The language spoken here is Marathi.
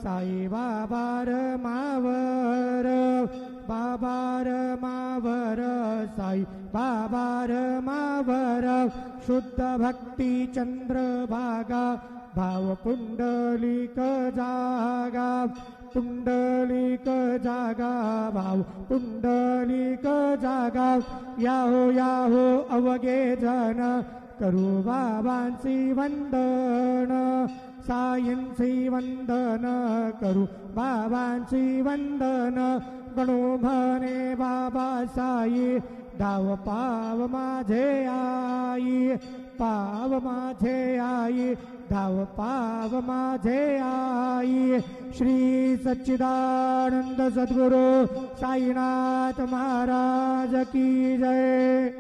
साई बाबार मावर बाबार मावर साई बाबार मावर शुद्ध भक्ती चंद्रभागा भाव पुंडलिक जागा पुंडलिक जागा भाव पुंडलिक जागा याहो अवघे जन करू बाबांची वंदन सायंची वंदन करू बाबांची वंदन गणू म्हणे बाबा साई धाव पाव माझे आई पाव माझे आई धाव पाव माझे आई श्री सच्चिदानंद सद्गुरु साईनाथ महाराज की जय।